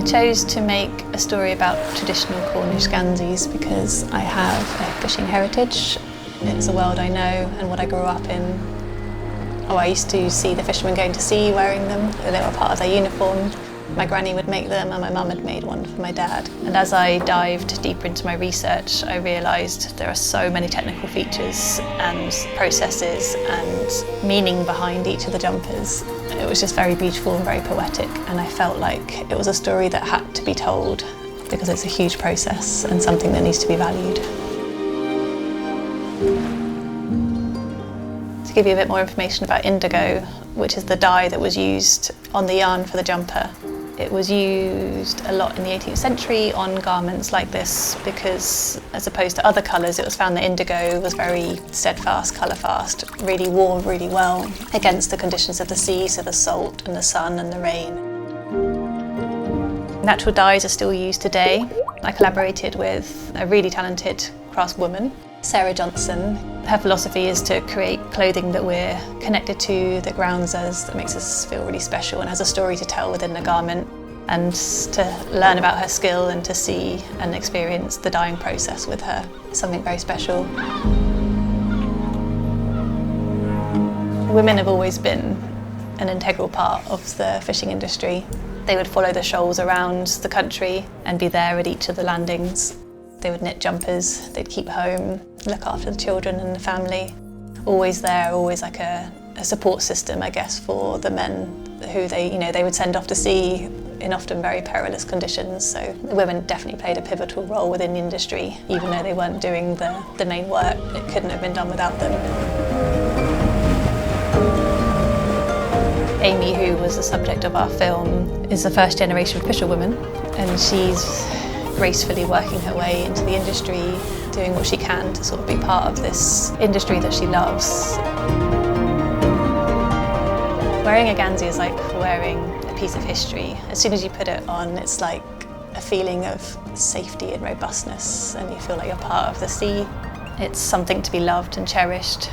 chose to make a story about traditional Cornish Ganseys because I have a fishing heritage. It's a world I know and what I grew up in. I used to see the fishermen going to sea wearing them. They were part of their uniform. My granny would make them and my mum had made one for my dad. And as I dived deeper into my research, I realised there are so many technical features and processes and meaning behind each of the jumpers. It was just very beautiful and very poetic, and I felt like it was a story that had to be told because it's a huge process and something that needs to be valued. To give you a bit more information about indigo, which is the dye that was used on the yarn for the jumper. It was used a lot in the 18th century on garments like this because, as opposed to other colours, it was found that indigo was very steadfast, colour fast, really wore really well against the conditions of the sea, so the salt and the sun and the rain. Natural dyes are still used today. I collaborated with a really talented craftswoman, Sarah Johnson. Her philosophy is to create clothing that we're connected to, that grounds us, that makes us feel really special and has a story to tell within the garment. And to learn about her skill and to see and experience the dyeing process with her is something very special. Women have always been an integral part of the fishing industry. They would follow the shoals around the country and be there at each of the landings. They would knit jumpers, they'd keep home, look after the children and the family. Always there, always like a support system, I guess, for the men who they would send off to sea in often very perilous conditions. So the women definitely played a pivotal role within the industry, even though they weren't doing the main work. It couldn't have been done without them. Amy, who was the subject of our film, is a first generation fisherwoman, and she's gracefully working her way into the industry, doing what she can to sort of be part of this industry that she loves. Wearing a Gansey is like wearing a piece of history. As soon as you put it on, it's like a feeling of safety and robustness, and you feel like you're part of the sea. It's something to be loved and cherished.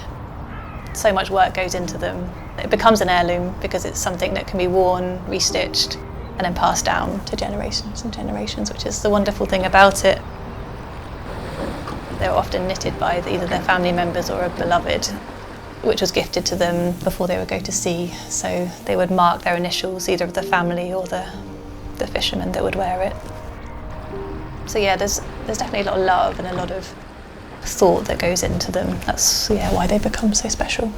So much work goes into them. It becomes an heirloom because it's something that can be worn, restitched, and then passed down to generations and generations, which is the wonderful thing about it. They're often knitted by either their family members or a beloved, which was gifted to them before they would go to sea. So they would mark their initials, either of the family or the fisherman that would wear it. So yeah, there's definitely a lot of love and a lot of thought that goes into them. That's why they become so special.